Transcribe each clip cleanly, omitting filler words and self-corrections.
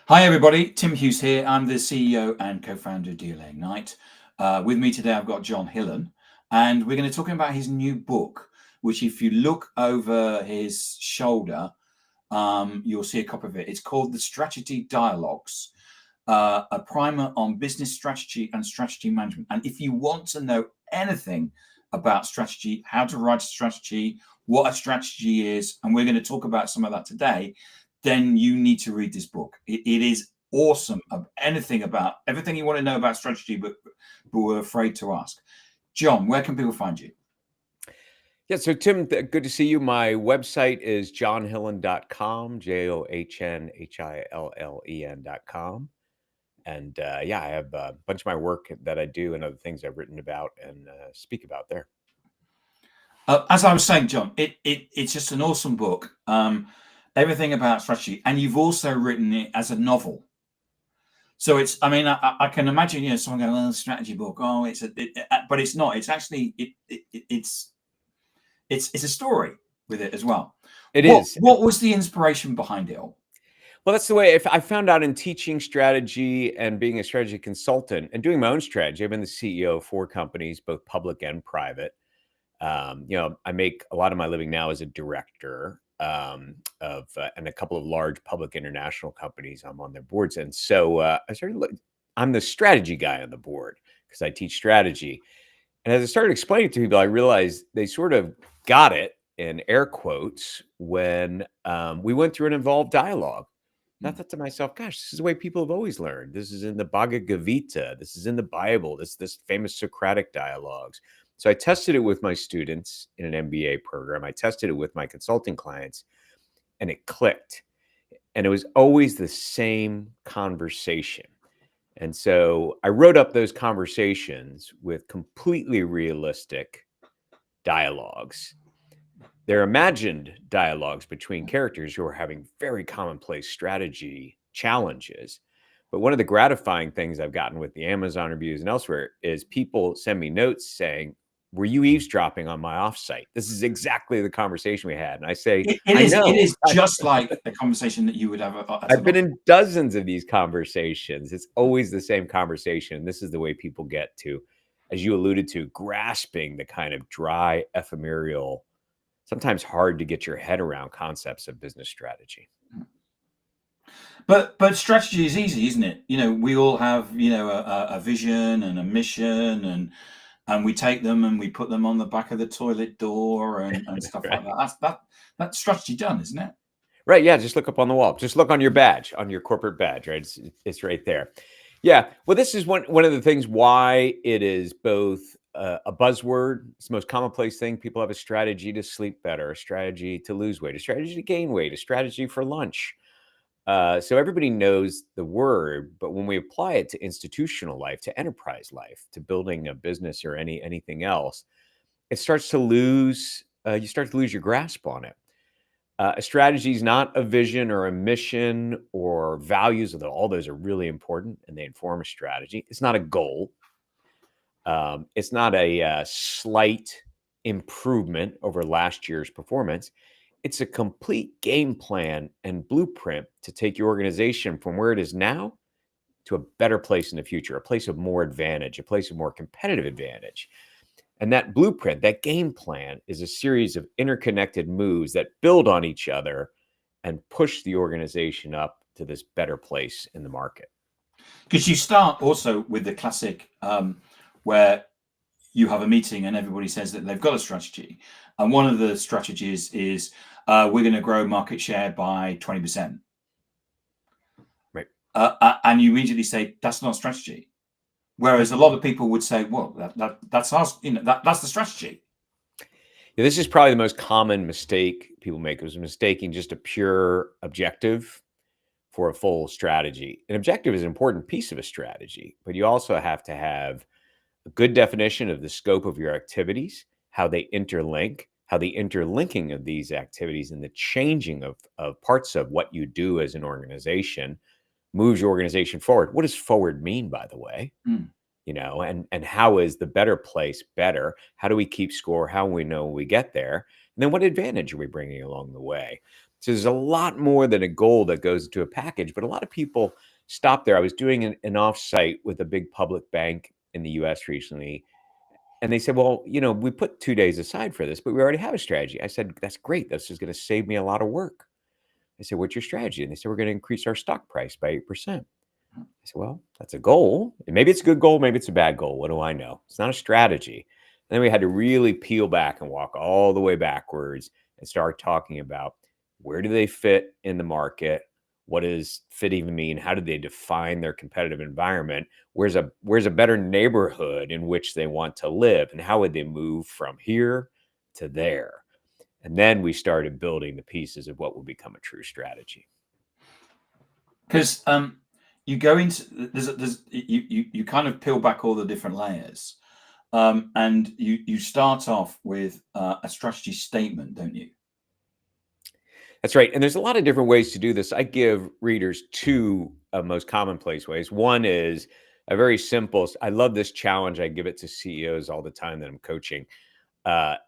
Hi, everybody. Tim Hughes here. I'm the CEO and co-founder of DLA Ignite. With me today, I've got John Hillen, and we're going to talk about his new book, which if you look over his shoulder, you'll see a copy of it. It's called The Strategy Dialogues, a primer on business strategy and strategy management. And if you want to know anything about strategy, how to write a strategy, what a strategy is, and we're going to talk about some of that today, then you need to read this book. It is awesome. Of anything about everything you want to know about strategy, but we're afraid to ask. John, where can people find you? Yeah, so Tim, good to see you. My website is johnhillen.com, JOHNHILLEN.com. And yeah, I have a bunch of my work that I do and other things I've written about and speak about there. As I was saying, John, it's just an awesome book. Everything about strategy, and you've also written it as a novel. So it's, I mean, I can imagine, someone going, "Well, strategy book, oh, but it's not. It's actually, it's a story with it as well. It What is. what was the inspiration behind it all? Well, that's the way I found out in teaching strategy and being a strategy consultant and doing my own strategy. I've been the CEO of 4 companies, both public and private. I make a lot of my living now as a director of and a couple of large public international companies. I'm on their boards, and so I started. I'm the strategy guy on the board because I teach strategy. And as I started explaining it to people, I realized they sort of got it in air quotes when we went through an involved dialogue. And I thought to myself, gosh, this is the way people have always learned. This is in the Bhagavad Gita. This is in the Bible. This famous Socratic dialogues. So I tested it with my students in an MBA program. I tested it with my consulting clients, and it clicked. And it was always the same conversation. And so I wrote up those conversations with completely realistic dialogues. They're imagined dialogues between characters who are having very commonplace strategy challenges. But one of the gratifying things I've gotten with the Amazon reviews and elsewhere is people send me notes saying, "Were you eavesdropping on my offsite?" This is exactly the conversation we had. And I say, I It know. is just like a conversation that you would have as I've an been office. in dozens of these conversations. It's always the same conversation. This is the way people get to, as you alluded to, grasping the kind of dry, ephemeral, sometimes hard to get your head around concepts of business strategy. But strategy is easy, isn't it? We all have a vision and a mission, and we take them and we put them on the back of the toilet door and stuff like Right. that. That's strategy done, isn't it? Right. Yeah. Just look up on the wall. Just look on your badge, on your corporate badge, right? It's right there. Yeah. Well, this is one of the things why it is both a buzzword. It's the most commonplace thing. People have a strategy to sleep better, a strategy to lose weight, a strategy to gain weight, a strategy for lunch. So everybody knows the word, but when we apply it to institutional life, to enterprise life, to building a business or anything else, it starts to lose. You start to lose your grasp on it. A strategy is not a vision or a mission or values, although all those are really important and they inform a strategy. It's not a goal. It's not a slight improvement over last year's performance. It's a complete game plan and blueprint to take your organization from where it is now to a better place in the future, a place of more advantage, a place of more competitive advantage. And that blueprint, that game plan, is a series of interconnected moves that build on each other and push the organization up to this better place in the market. Because you start also with the classic where you have a meeting and everybody says that they've got a strategy, and one of the strategies is we're going to grow market share by 20%. Right. And you immediately say that's not strategy. Whereas a lot of people would say, well, that's us, that's the strategy. Yeah, this is probably the most common mistake people make, is mistaking just a pure objective for a full strategy. An objective is an important piece of a strategy, but you also have to have a good definition of the scope of your activities, how they interlink, how the interlinking of these activities and the changing of parts of what you do as an organization moves your organization forward. What does forward mean, by the way? Mm. And how is the better place better? How do we keep score? How do we know we get there? And then what advantage are we bringing along the way? So there's a lot more than a goal that goes into a package, but a lot of people stop there. I was doing an offsite with a big public bank in the US recently, and they said, well, we put 2 days aside for this, but we already have a strategy. I said, that's great. This is going to save me a lot of work. I said, what's your strategy? And they said, we're going to increase our stock price by 8%. I said, well, that's a goal. And maybe it's a good goal. Maybe it's a bad goal. What do I know? It's not a strategy. And then we had to really peel back and walk all the way backwards and start talking about where do they fit in the market? What does fit even mean? How do they define their competitive environment? Where's a better neighborhood in which they want to live? And how would they move from here to there? And then we started building the pieces of what will become a true strategy. Because you go into you kind of peel back all the different layers, and you start off with a strategy statement, don't you? That's right. And there's a lot of different ways to do this. I give readers two most commonplace ways. One is a very simple, I love this challenge. I give it to CEOs all the time that I'm coaching.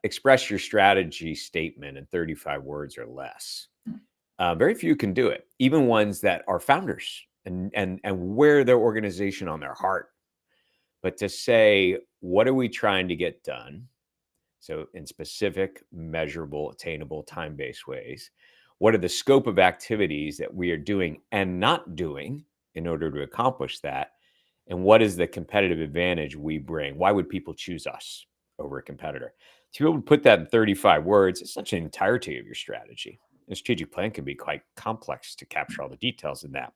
Express your strategy statement in 35 words or less. Very few can do it, even ones that are founders and wear their organization on their heart. But to say, what are we trying to get done? So in specific, measurable, attainable, time-based ways. What are the scope of activities that we are doing and not doing in order to accomplish that? And what is the competitive advantage we bring? Why would people choose us over a competitor? To be able to put that in 35 words, it's not the entirety of your strategy. A strategic plan can be quite complex to capture all the details in that.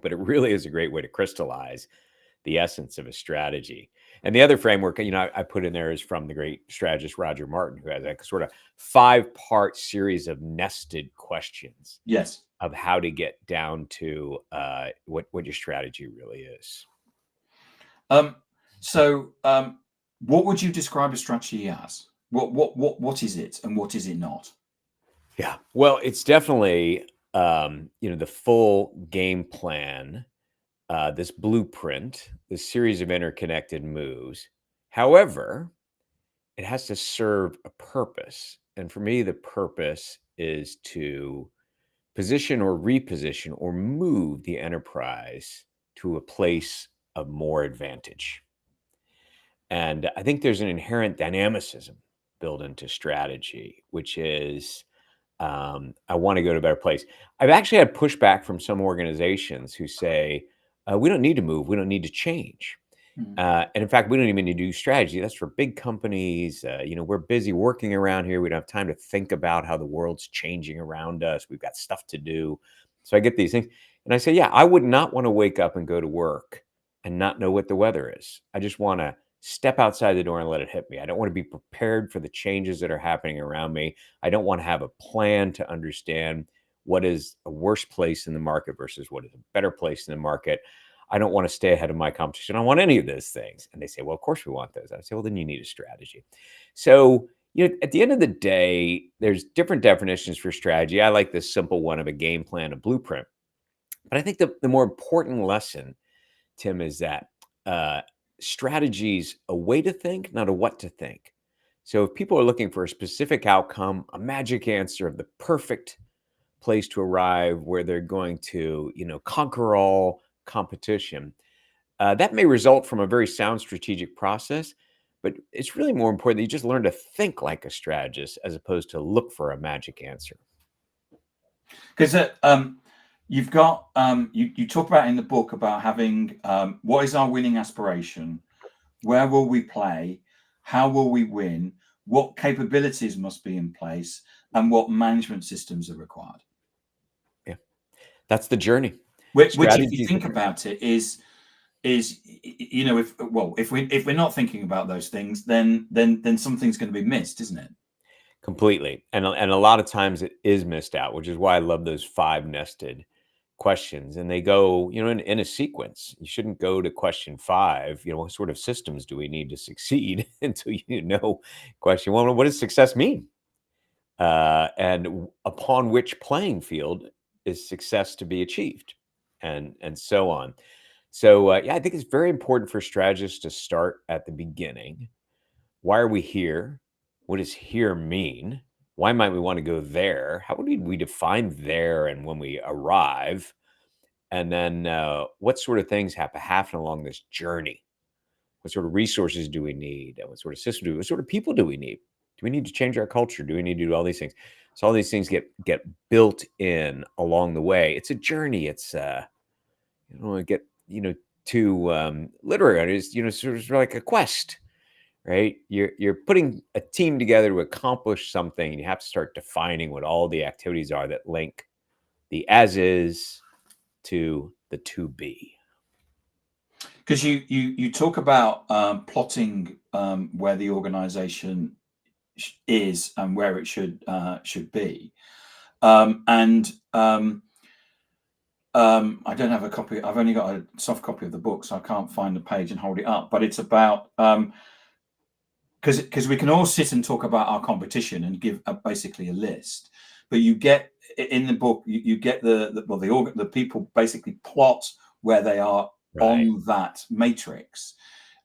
But it really is a great way to crystallize the essence of a strategy. And the other framework, I put in there is from the great strategist Roger Martin, who has a sort of 5-part series of nested questions. Yes. Of how to get down to what your strategy really is. So, what would you describe a strategy as? What is it, and what is it not? Yeah, well, it's definitely the full game plan. This blueprint, this series of interconnected moves. However, it has to serve a purpose. And for me, the purpose is to position or reposition or move the enterprise to a place of more advantage. And I think there's an inherent dynamicism built into strategy, which is I want to go to a better place. I've actually had pushback from some organizations who say, we don't need to move. We don't need to change. And in fact, we don't even need to do strategy. That's for big companies. We're busy working around here. We don't have time to think about how the world's changing around us. We've got stuff to do. So I get these things. And I say, yeah, I would not want to wake up and go to work and not know what the weather is. I just want to step outside the door and let it hit me. I don't want to be prepared for the changes that are happening around me. I don't want to have a plan to understand what is a worse place in the market versus what is a better place in the market. I don't want to stay ahead of my competition. I don't want any of those things. And they say, well, of course we want those. I say, well, then you need a strategy. So, at the end of the day, there's different definitions for strategy. I like this simple one of a game plan, a blueprint. But I think the more important lesson, Tim, is that strategy's a way to think, not a what to think. So if people are looking for a specific outcome, a magic answer of the perfect place to arrive where they're going to, conquer all competition, that may result from a very sound strategic process, but it's really more important that you just learn to think like a strategist as opposed to look for a magic answer. Because you've got you talk about in the book about having what is our winning aspiration, where will we play, how will we win, what capabilities must be in place, and what management systems are required. Yeah, that's the journey. Which if you think about it, is if we're not thinking about those things, then something's going to be missed, isn't it? Completely. And a lot of times it is missed out, which is why I love those 5 nested questions. And they go, in a sequence. You shouldn't go to question 5, what sort of systems do we need to succeed until question 1, what does success mean? And upon which playing field is success to be achieved? And so on. So, I think it's very important for strategists to start at the beginning. Why are we here? What does here mean? Why might we want to go there? How would we define there and when we arrive? And then what sort of things have to happen along this journey? What sort of resources do we need? And what sort of system do we, what sort of people do we need? Do we need to change our culture? Do we need to do all these things? So all these things get built in along the way. It's a journey. It's get too literary. It's sort of like a quest, right? You're putting a team together to accomplish something, and you have to start defining what all the activities are that link the as is to the to be. Because you talk about plotting where the organization is and where it should be, and I don't have a copy. I've only got a soft copy of the book, so I can't find the page and hold it up. But it's about because we can all sit and talk about our competition and give basically a list, but you get in the book you get the people basically plot where they are on that matrix,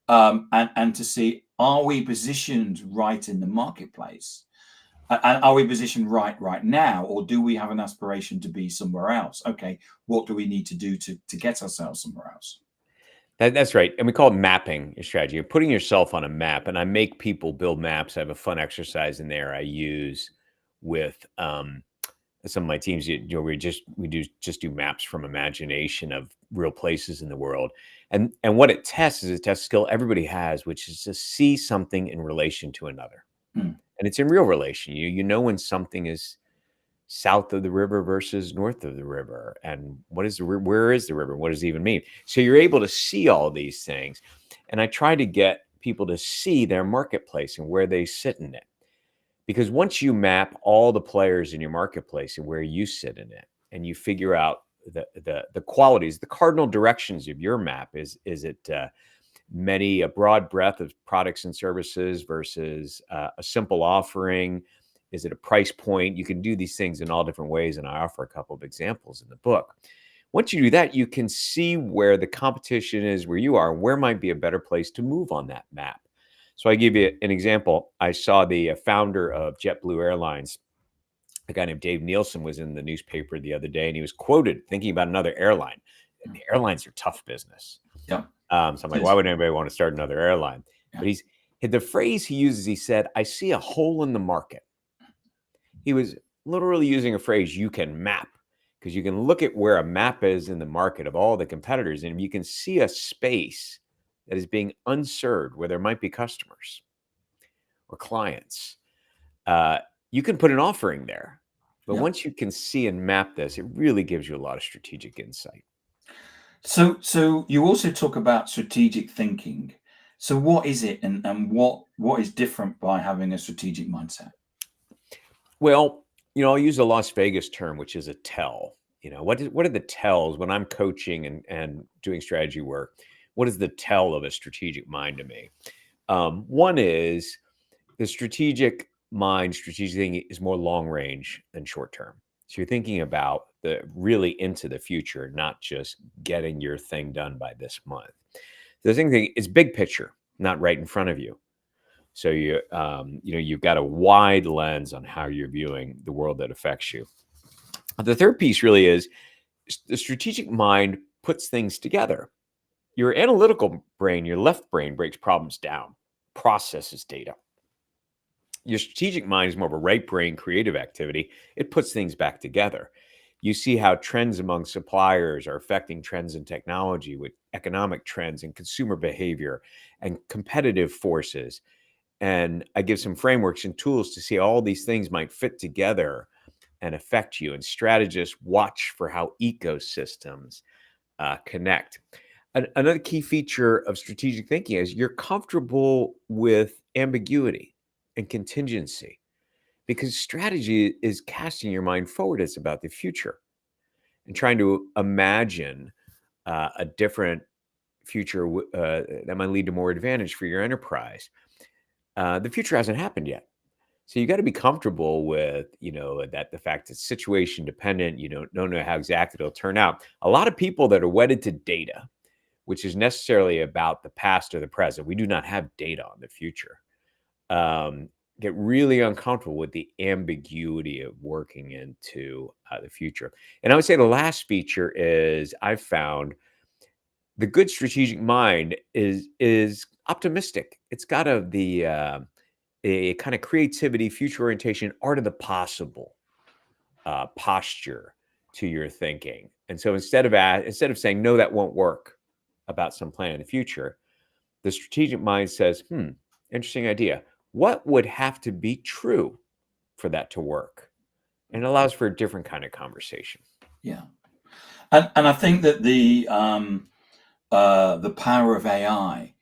and to see, are we positioned right in the marketplace, and are we positioned right now, or do we have an aspiration to be somewhere else? Okay, what do we need to do to get ourselves somewhere else? That's right. And we call it mapping your strategy. You're putting yourself on a map. And I make people build maps. I have a fun exercise in there I use with some of my teams. We do maps from imagination of real places in the world. And what it tests is it tests a skill everybody has, which is to see something in relation to another. And it's in real relation. You know when something is south of the river versus north of the river, and where is the river, what does it even mean? So you're able to see all these things, and I try to get people to see their marketplace and where they sit in it, because once you map all the players in your marketplace and where you sit in it, and you figure out the qualities, the cardinal directions of your map, is it a broad breadth of products and services versus a simple offering? Is it a price point? You can do these things in all different ways, and I offer a couple of examples in the book. Once you do that, you can see where the competition is, where you are, where might be a better place to move on that map. So I give you an example. I saw the founder of JetBlue Airlines, a guy named Dave Nielsen, was in the newspaper the other day, and he was quoted thinking about another airline. And the airlines are tough business. Yeah. So I'm like, why would anybody want to start another airline? Yeah. But the phrase he uses, he said, I see a hole in the market. He was literally using a phrase you can map, because you can look at where a map is in the market of all the competitors, and you can see a space that is being unserved where there might be customers or clients. You can put an offering there, but once you can see and map this, it really gives you a lot of strategic insight. So you also talk about strategic thinking. So what is it, and what is different by having a strategic mindset? Well, I'll use a Las Vegas term, which is a tell. What are the tells when I'm coaching and doing strategy work? What is the tell of a strategic mind to me? One is the strategic mind, strategic thinking is more long range than short term. So you're thinking about really into the future, not just getting your thing done by this month. The thing is big picture, not right in front of you. So you've got a wide lens on how you're viewing the world that affects you. The third piece really is the strategic mind puts things together. Your analytical brain, your left brain, breaks problems down, processes data. Your strategic mind is more of a right brain creative activity. It puts things back together. You see how trends among suppliers are affecting trends in technology, with economic trends and consumer behavior and competitive forces. And I give some frameworks and tools to see how all these things might fit together and affect you. And strategists watch for how ecosystems connect. Another key feature of strategic thinking is you're comfortable with ambiguity and contingency, because strategy is casting your mind forward. It's about the future and trying to imagine a different future that might lead to more advantage for your enterprise. The future hasn't happened yet. So you got to be comfortable with, that the fact it's situation dependent. You don't know how exactly it'll turn out. A lot of people that are wedded to data, which is necessarily about the past or the present. We do not have data on the future. get really uncomfortable with the ambiguity of working into the future. And I would say the last feature is I've found the good strategic mind is optimistic. It's got a kind of creativity, future orientation, art of the possible posture to your thinking. And so instead of saying no, that won't work about some plan in the future, the strategic mind says, interesting idea. What would have to be true for that to work? And it allows for a different kind of conversation. Yeah. And I think that the power of AI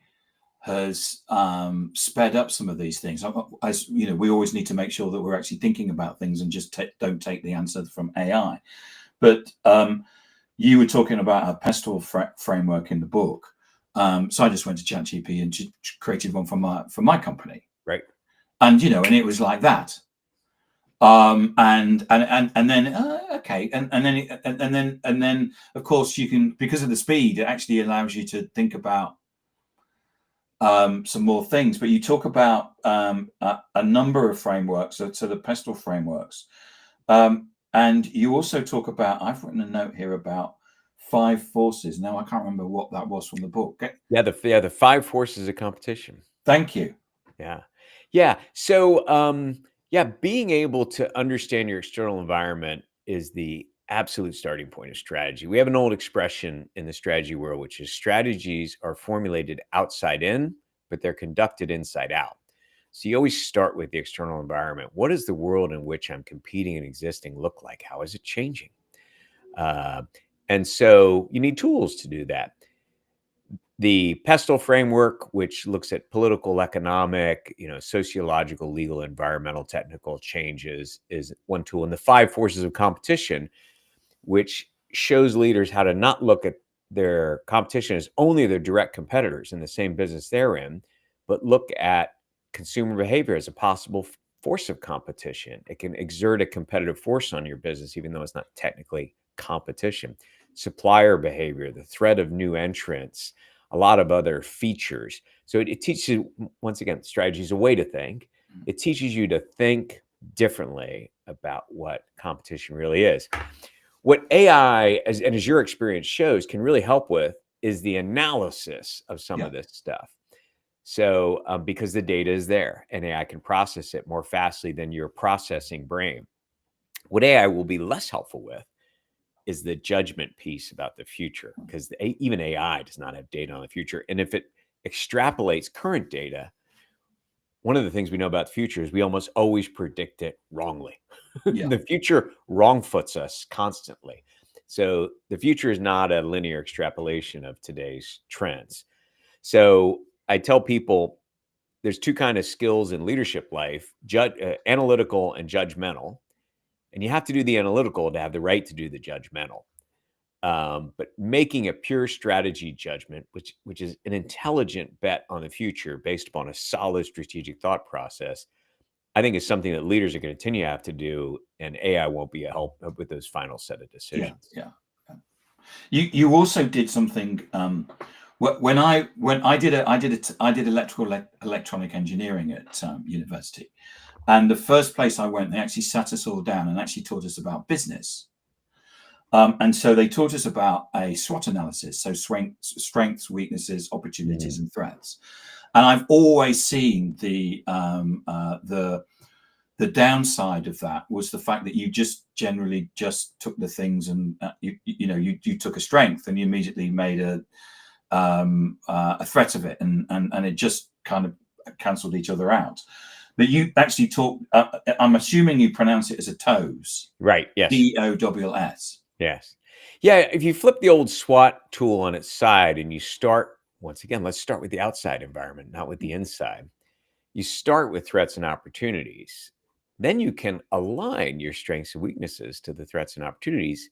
has sped up some of these things. As you know, we always need to make sure that we're actually thinking about things and just don't take the answer from AI. But you were talking about a pestle framework in the book. So I just went to ChatGPT and created one for my company. Right. And and it was like that. And then okay, and then of course you can, because of the speed, it actually allows you to think about some more things. But you talk about a number of frameworks, so the pestle frameworks, and you also talk about, I've written a note here about 5 forces. Now I can't remember what that was from the book. The 5 forces of competition. Thank you. Yeah. So being able to understand your external environment is the absolute starting point of strategy. We have an old expression in the strategy world, which is strategies are formulated outside in, but they're conducted inside out. So you always start with the external environment. What does the world in which I'm competing and existing look like? How is it changing? And so you need tools to do that. The pestle framework, which looks at political, economic, sociological, legal, environmental, technical changes, is one tool. And the 5 forces of competition, which shows leaders how to not look at their competition as only their direct competitors in the same business they're in, but look at consumer behavior as a possible force of competition. It can exert a competitive force on your business, even though it's not technically competition. Supplier behavior, the threat of new entrants, a lot of other features. So it teaches you, once again, strategy is a way to think. It teaches you to think differently about what competition really is. What AI, as your experience shows, can really help with is the analysis of some of this stuff. So because the data is there and AI can process it more fastly than your processing brain. What AI will be less helpful with is the judgment piece about the future, because even AI does not have data on the future. And if it extrapolates current data, one of the things we know about the future is we almost always predict it wrongly. The future wrong-foots us constantly. So the future is not a linear extrapolation of today's trends. So I tell people there's 2 kinds of skills in leadership life, analytical and judgmental. And you have to do the analytical to have the right to do the judgmental. But making a pure strategy judgment, which is an intelligent bet on the future based upon a solid strategic thought process, I think is something that leaders are going to continue to have to do, and AI won't be a help with those final set of decisions. Yeah. You also did something when I did electronic engineering at university, and the first place I went, they actually sat us all down and actually taught us about business. And so they taught us about a SWOT analysis, so strengths, weaknesses, opportunities, and threats. And I've always seen the downside of that was the fact that you just generally just took the things and you took a strength and you immediately made a threat of it, and it just kind of cancelled each other out. But you actually talk. I'm assuming you pronounce it as a TOWS. Right. Yes. TOWS. Yes. Yeah. If you flip the old SWOT tool on its side and you start, once again, let's start with the outside environment, not with the inside. You start with threats and opportunities. Then you can align your strengths and weaknesses to the threats and opportunities,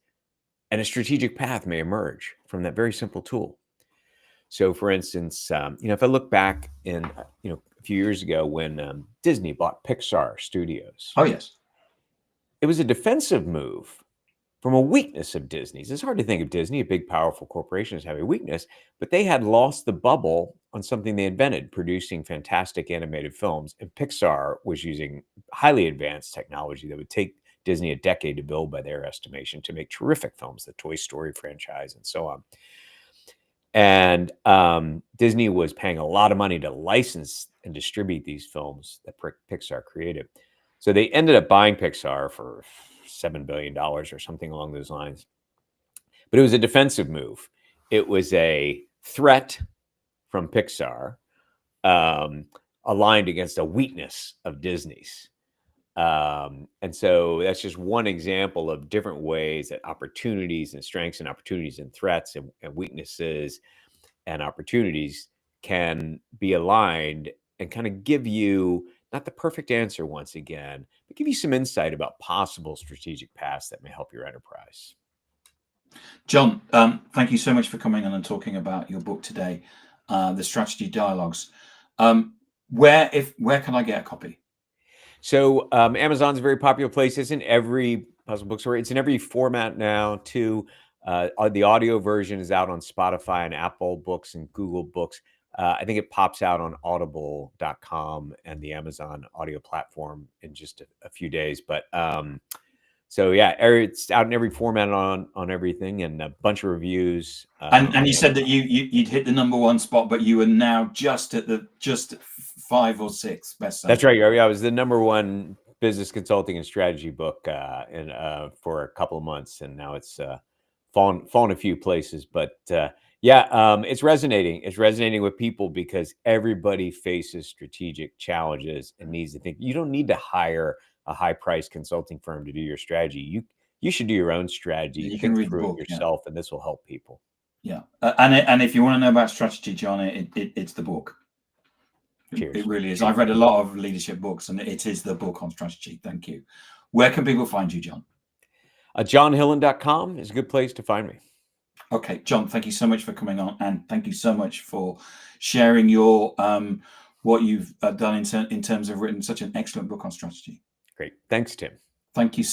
and a strategic path may emerge from that very simple tool. So, for instance, if I look back in, a few years ago when Disney bought Pixar Studios. Oh, yes. It was a defensive move from a weakness of Disney's. It's hard to think of Disney, a big, powerful corporation, as having a weakness, but they had lost the bubble on something they invented, producing fantastic animated films. And Pixar was using highly advanced technology that would take Disney a decade to build, by their estimation, to make terrific films, the Toy Story franchise and so on. And Disney was paying a lot of money to license and distribute these films that Pixar created. So they ended up buying Pixar for $7 billion or something along those lines. But it was a defensive move. It was a threat from Pixar aligned against a weakness of Disney's. And so that's just one example of different ways that opportunities and strengths and opportunities and threats and weaknesses and opportunities can be aligned and kind of give you not the perfect answer once again, but give you some insight about possible strategic paths that may help your enterprise. John, thank you so much for coming on and talking about your book today, The Strategy Dialogues. Where can I get a copy? So Amazon's a very popular place. It's in every puzzle bookstore. It's in every format now too. The audio version is out on Spotify and Apple Books and Google Books. I think it pops out on audible.com and the Amazon audio platform in just a few days. But so yeah, it's out in every format on everything, and a bunch of reviews. And you said that you'd hit the #1 spot, but you are now just 5 or 6 bestsellers. That's right. I was the #1 business consulting and strategy book for a couple of months, and now it's fallen a few places. But it's resonating. It's resonating with people because everybody faces strategic challenges and needs to think. You don't need to hire a high-priced consulting firm to do your strategy. You should do your own strategy. You can read the book yourself, and this will help people. Yeah, and if you want to know about strategy, John, it's the book. Cheers. It really is. I've read a lot of leadership books, and it is the book on strategy. Thank you. Where can people find you, John? JohnHillen.com is a good place to find me. Okay, John, thank you so much for coming on, and thank you so much for sharing your what you've done in terms of written such an excellent book on strategy. Great. Thanks, Tim. Thank you.